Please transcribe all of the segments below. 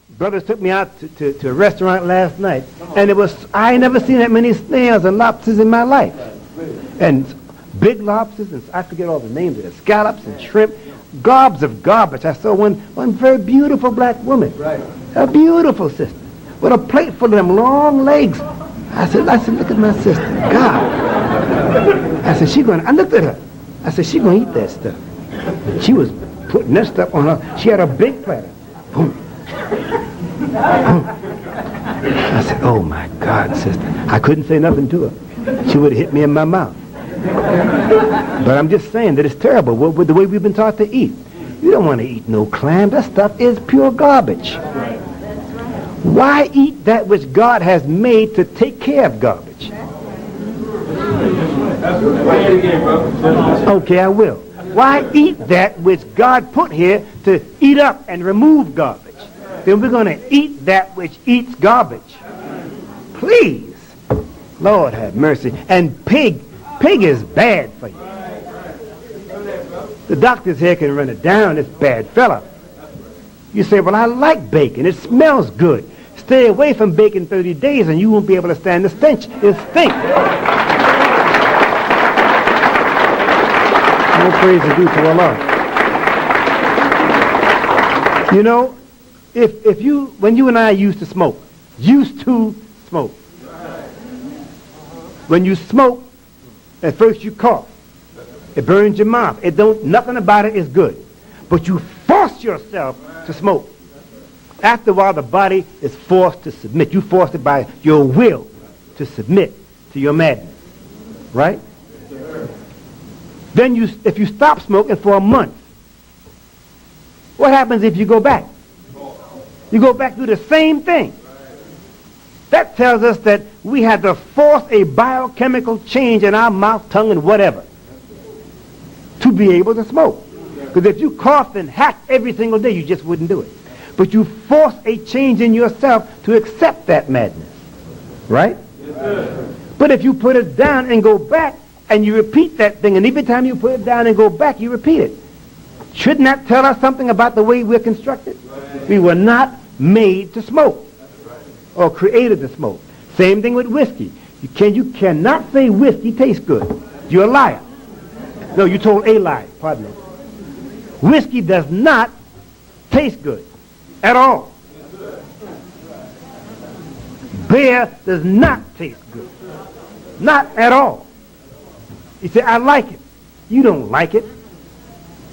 Brothers took me out to a restaurant last night, and I ain't never seen that many snails and lobsters in my life. And big lobsters, and I forget all the names of it, scallops and shrimp, gobs of garbage. I saw one very beautiful black woman, a beautiful sister, with a plate full of them long legs. I said, look at my sister, God. I said, I looked at her. I said, she gonna eat that stuff. She was putting that stuff on her. She had a big platter. Boom. Boom. I said, oh my God, sister. I couldn't say nothing to her. She would have hit me in my mouth. But I'm just saying that it's terrible with the way we've been taught to eat. You don't want to eat no clam. That stuff is pure garbage. Why eat that which God has made to take care of garbage? Okay, I will. Why eat that which God put here to eat up and remove garbage? Then we're going to eat that which eats garbage. Please. Lord have mercy. And pig is bad for you. The doctors here can run it down. It's bad fella. You say, well, I like bacon. It smells good. Stay away from bacon 30 days and you won't be able to stand the stench. It stinks. No praise is due to Allah. You know, when you and I used to smoke, when you smoke, at first you cough. It burns your mouth. Nothing about it is good. But you force yourself to smoke. After a while, the body is forced to submit. You forced it by your will to submit to your madness. Right? Then if you stop smoking for a month, what happens if you go back? You go back to the same thing. That tells us that we had to force a biochemical change in our mouth, tongue, and whatever to be able to smoke. Because if you coughed and hacked every single day, you just wouldn't do it. But you force a change in yourself to accept that madness. Right? Yes, but if you put it down and go back, and you repeat that thing, and every time you put it down and go back, you repeat it. Shouldn't that tell us something about the way we're constructed? Right. We were not made to smoke or created to smoke. Same thing with whiskey. You cannot say whiskey tastes good. You're a liar. No, you told a lie. Pardon me. Whiskey does not taste good at all. Beer does not taste good. Not at all. You say, I like it. You don't like it.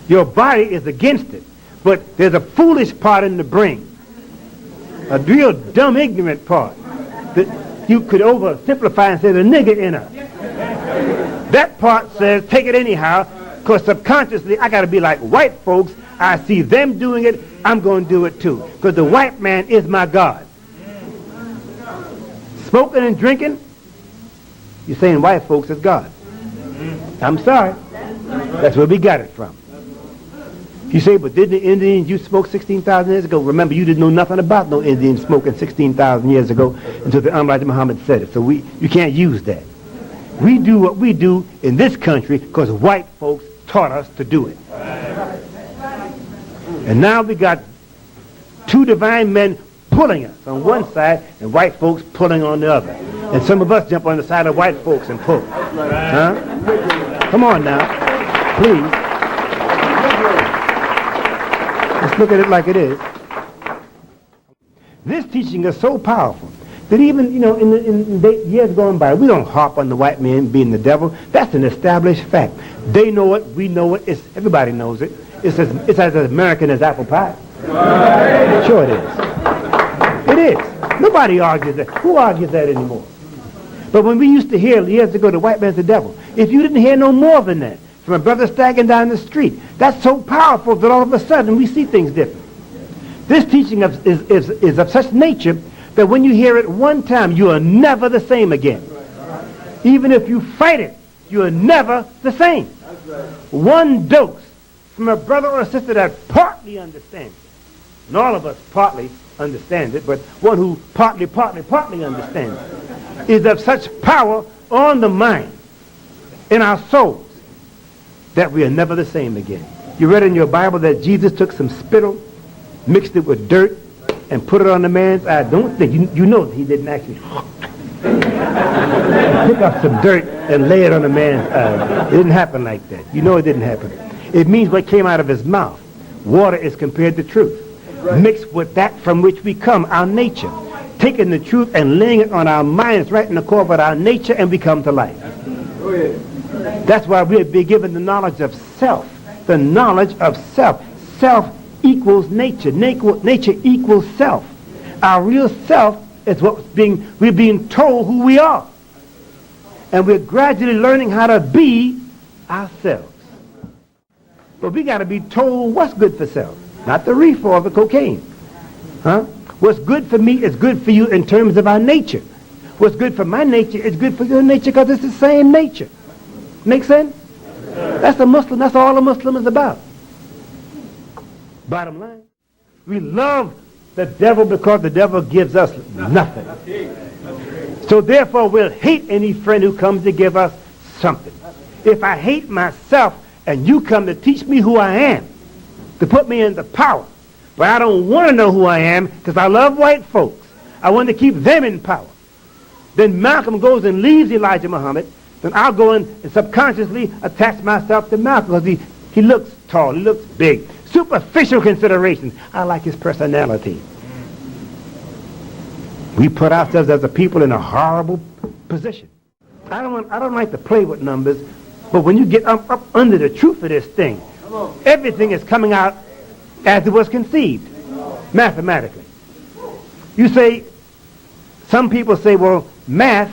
Your body is against it. But there's a foolish part in the brain. A real dumb, ignorant part that you could oversimplify and say the nigger in her. That part says, take it anyhow, because subconsciously I got to be like white folks. I see them doing it, I'm going to do it too. Because the white man is my God. Smoking and drinking, you're saying white folks is God. I'm sorry. That's where we got it from. You say, but didn't the Indians you smoke 16,000 years ago? Remember, you didn't know nothing about no Indians smoking 16,000 years ago until the Elijah Muhammad said it. So you can't use that. We do what we do in this country because white folks taught us to do it. And now we got two divine men pulling us on one side and white folks pulling on the other. And some of us jump on the side of white folks and pull. Huh? Come on now, please. Let's look at it like it is. This teaching is so powerful that even, in years going by, we don't harp on the white man being the devil. That's an established fact. They know it, we know it, everybody knows it. It's as American as apple pie. Sure it is. It is. Nobody argues that. Who argues that anymore? But when we used to hear years ago the white man's the devil, if you didn't hear no more than that from a brother staggering down the street, that's so powerful that all of a sudden we see things different. This teaching is of such nature that when you hear it one time, you are never the same again. Even if you fight it, you are never the same. One dose from a brother or a sister that partly understands it, and all of us partly understand it, but one who partly understands it, is of such power on the mind, in our souls, that we are never the same again. You read in your Bible that Jesus took some spittle, mixed it with dirt, and put it on the man's eye, don't think, you know he didn't actually pick up some dirt and lay it on the man's eye. It didn't happen like that. You know it didn't happen. It means what came out of his mouth. Water is compared to truth. Right. Mixed with that from which we come, our nature. Taking the truth and laying it on our minds right in the core of our nature, and we come to life. Oh, yeah. That's why we'll be given the knowledge of self. The knowledge of self. Self equals nature. Nature equals self. Our real self is we're being told who we are. And we're gradually learning how to be ourselves. But we got to be told what's good for self. Not the reefer or the cocaine. Huh? What's good for me is good for you in terms of our nature. What's good for my nature is good for your nature because it's the same nature. Make sense? That's a Muslim. That's all a Muslim is about. Bottom line, we love the devil because the devil gives us nothing. So therefore we'll hate any friend who comes to give us something. If I hate myself and you come to teach me who I am, to put me into power, but I don't want to know who I am because I love white folks. I want to keep them in power. Then Malcolm goes and leaves Elijah Muhammad. Then I'll go in and subconsciously attach myself to Malcolm because he looks tall, he looks big. Superficial considerations. I like his personality. We put ourselves as a people in a horrible position. I don't like to play with numbers, but when you get up under the truth of this thing, everything is coming out as it was conceived, mathematically. You say, some people say, well, math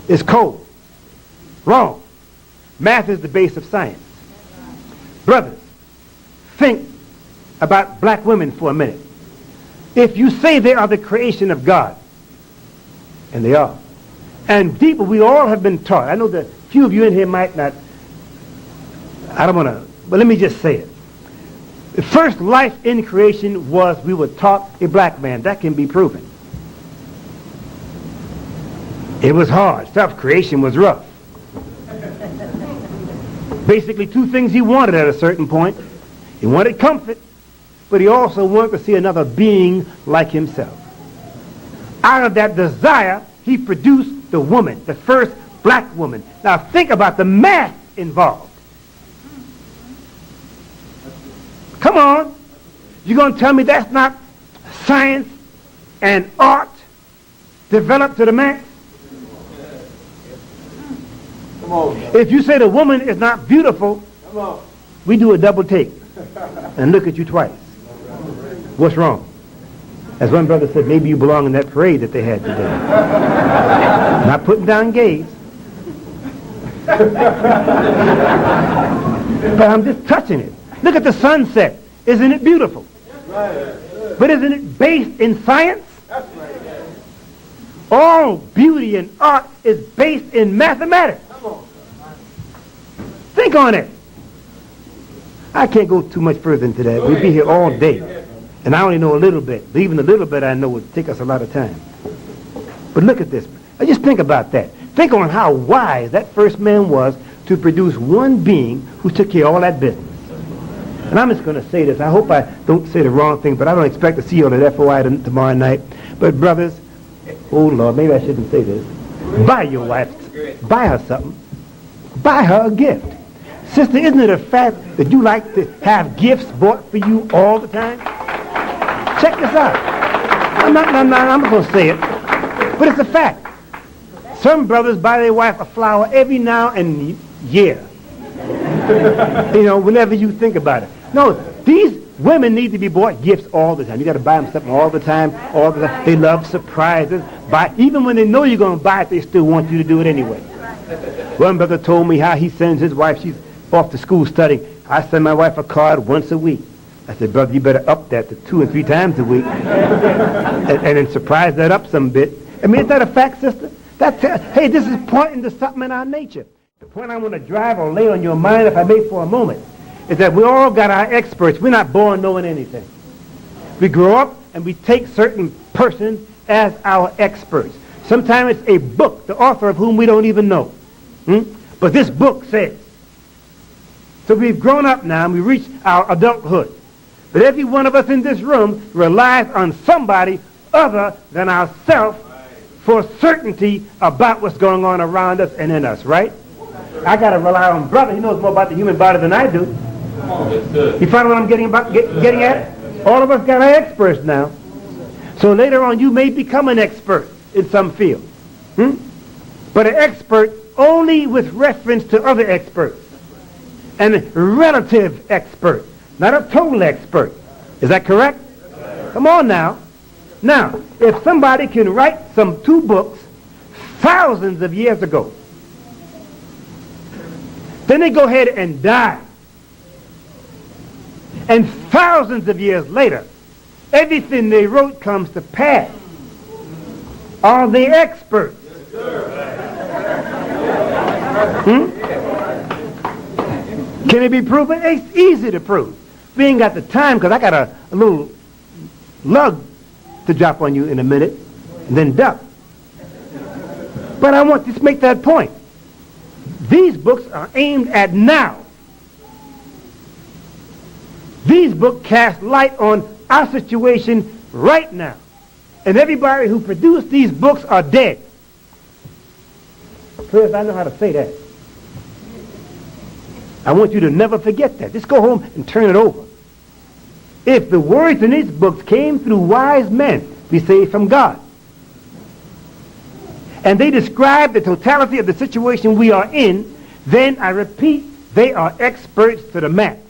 is cold. Wrong. Math is the base of science. Brothers, think about black women for a minute. If you say they are the creation of God, and they are, and deeper, we all have been taught. I know that few of you in here might not, I don't want to, but let me just say it. The first life in creation was we were taught a black man. That can be proven. It was hard. Self-creation was rough. Basically, two things he wanted at a certain point. He wanted comfort, but he also wanted to see another being like himself. Out of that desire, he produced the woman, the first black woman. Now think about the math involved. Come on. You're going to tell me that's not science and art developed to the max? Come on. If you say the woman is not beautiful, come on, we do a double take and look at you twice. What's wrong? As one brother said, maybe you belong in that parade that they had today. Not putting down gays. But I'm just touching it. Look at the sunset. Isn't it beautiful? But isn't it based in science? All beauty and art is based in mathematics. Think on it. I can't go too much further into that. We'd be here all day. And I only know a little bit. But even the little bit I know would take us a lot of time. But look at this. Just think about that. Think on how wise that first man was to produce one being who took care of all that business. And I'm just going to say this. I hope I don't say the wrong thing, but I don't expect to see you at FOI tomorrow night. But brothers, oh Lord, maybe I shouldn't say this. Buy your wife, buy her something. Buy her a gift. Sister, isn't it a fact that you like to have gifts bought for you all the time? Check this out. I'm not going to say it, but it's a fact. Some brothers buy their wife a flower every now and year. You know, whenever you think about it. No, these women need to be bought gifts all the time. You got to buy them something all the time, all the time. They love surprises. Even when they know you're going to buy it, they still want you to do it anyway. One brother told me how he sends his wife, she's off to school studying. I send my wife a card once a week. I said, brother, you better up that to 2 and 3 times a week. and then surprise that up some bit. I mean, is that a fact, sister? Hey, this is pointing to something in our nature. The point I want to drive or lay on your mind, if I may for a moment, is that we all got our experts. We're not born knowing anything. We grow up and we take certain persons as our experts. Sometimes it's a book, the author of whom we don't even know. But this book says. So we've grown up now and we reach our adulthood. But every one of us in this room relies on somebody other than ourselves for certainty about what's going on around us and in us, right? I got to rely on brother. He knows more about the human body than I do. You find what I'm getting at? All of us got our experts now. So later on, you may become an expert in some field. But an expert only with reference to other experts. And a relative expert, not a total expert. Is that correct? Come on now. Now, if somebody can write two books thousands of years ago, then they go ahead and die. And thousands of years later, everything they wrote comes to pass. Are they experts? Can it be proven? It's easy to prove. We ain't got the time because I got a little lug to drop on you in a minute and then duck. But I want to make that point. These books are aimed at now. These books cast light on our situation right now. And everybody who produced these books are dead. First, I know how to say that. I want you to never forget that. Just go home and turn it over. If the words in these books came through wise men, we say from God, and they describe the totality of the situation we are in, then I repeat, they are experts to the max.